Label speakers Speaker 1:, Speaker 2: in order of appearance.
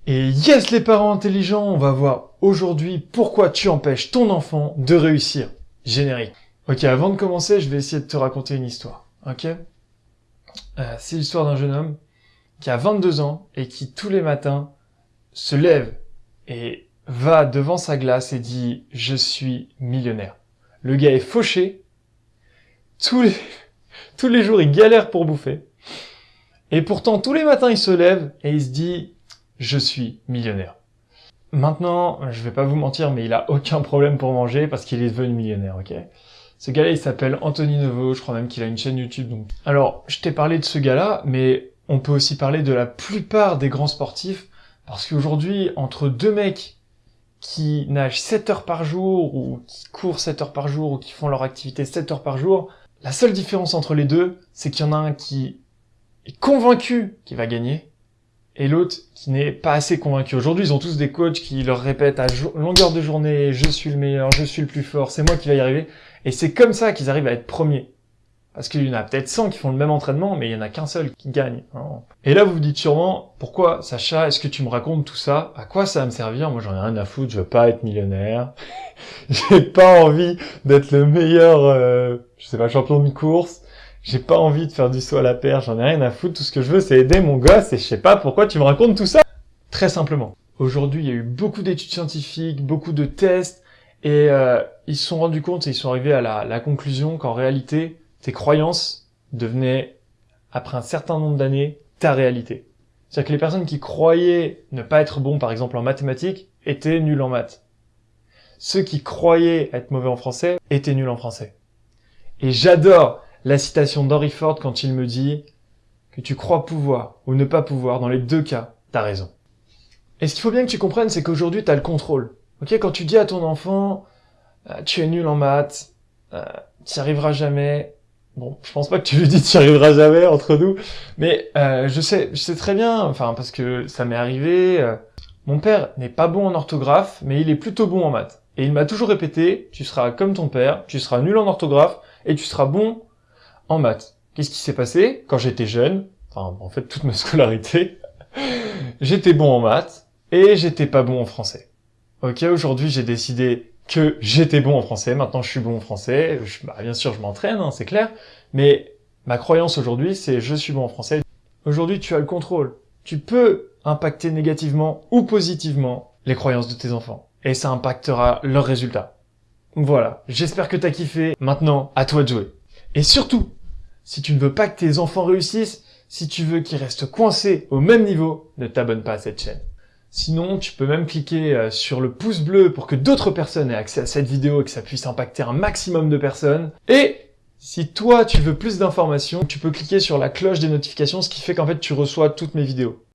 Speaker 1: Et yes les parents intelligents, on va voir aujourd'hui pourquoi tu empêches ton enfant de réussir. Générique. Ok, avant de commencer, je vais essayer de te raconter une histoire. Ok, c'est l'histoire d'un jeune homme qui a 22 ans et qui tous les matins se lève et va devant sa glace et dit « Je suis millionnaire ». Le gars est fauché, tous les jours il galère pour bouffer, et pourtant tous les matins il se lève et il se dit « Je suis millionnaire ». Maintenant, je vais pas vous mentir, mais il a aucun problème pour manger parce qu'il est devenu millionnaire, ok ? Ce gars-là, il s'appelle Anthony Neveu, je crois même qu'il a une chaîne YouTube. Donc. Alors, je t'ai parlé de ce gars-là, mais on peut aussi parler de la plupart des grands sportifs, parce qu'aujourd'hui, entre deux mecs qui nagent 7 heures par jour, ou qui courent 7 heures par jour, ou qui font leur activité 7 heures par jour, la seule différence entre les deux, c'est qu'il y en a un qui est convaincu qu'il va gagner, et l'autre qui n'est pas assez convaincu. Aujourd'hui, ils ont tous des coachs qui leur répètent à longueur de journée « Je suis le meilleur, je suis le plus fort, c'est moi qui vais y arriver ». Et c'est comme ça qu'ils arrivent à être premiers. Parce qu'il y en a peut-être 100 qui font le même entraînement, mais il y en a qu'un seul qui gagne. Et là, vous vous dites sûrement, pourquoi, Sacha, est-ce que tu me racontes tout ça? À quoi ça va me servir? Moi, j'en ai rien à foutre, je veux pas être millionnaire. J'ai pas envie d'être le meilleur, je sais pas, champion de course. J'ai pas envie de faire du saut à la perche, j'en ai rien à foutre. Tout ce que je veux, c'est aider mon gosse, et je sais pas pourquoi tu me racontes tout ça. Très simplement. Aujourd'hui, il y a eu beaucoup d'études scientifiques, beaucoup de tests, et ils se sont rendus compte et ils sont arrivés à la conclusion qu'en réalité, tes croyances devenaient, après un certain nombre d'années, ta réalité. C'est-à-dire que les personnes qui croyaient ne pas être bons, par exemple en mathématiques, étaient nuls en maths. Ceux qui croyaient être mauvais en français étaient nuls en français. Et j'adore la citation d'Henry Ford quand il me dit que tu crois pouvoir ou ne pas pouvoir, dans les deux cas, t'as raison. Et ce qu'il faut bien que tu comprennes, c'est qu'aujourd'hui, t'as le contrôle. Ok, quand tu dis à ton enfant, tu es nul en maths, tu n'y arriveras jamais. Bon, je pense pas que tu lui dis tu n'y arriveras jamais entre nous, mais je sais très bien, enfin parce que ça m'est arrivé. Mon père n'est pas bon en orthographe, mais il est plutôt bon en maths. Et il m'a toujours répété, tu seras comme ton père, tu seras nul en orthographe et tu seras bon en maths. Qu'est-ce qui s'est passé quand j'étais jeune? Enfin, en fait, toute ma scolarité, j'étais bon en maths et j'étais pas bon en français. Ok, aujourd'hui, j'ai décidé que j'étais bon en français. Maintenant, je suis bon en français. Bien sûr, je m'entraîne, hein, c'est clair. Mais ma croyance aujourd'hui, c'est je suis bon en français. Aujourd'hui, tu as le contrôle. Tu peux impacter négativement ou positivement les croyances de tes enfants. Et ça impactera leurs résultats. Voilà, j'espère que t'as kiffé. Maintenant, à toi de jouer. Et surtout, si tu ne veux pas que tes enfants réussissent, si tu veux qu'ils restent coincés au même niveau, ne t'abonne pas à cette chaîne. Sinon, tu peux même cliquer sur le pouce bleu pour que d'autres personnes aient accès à cette vidéo et que ça puisse impacter un maximum de personnes. Et si toi, tu veux plus d'informations, tu peux cliquer sur la cloche des notifications, ce qui fait qu'en fait, tu reçois toutes mes vidéos.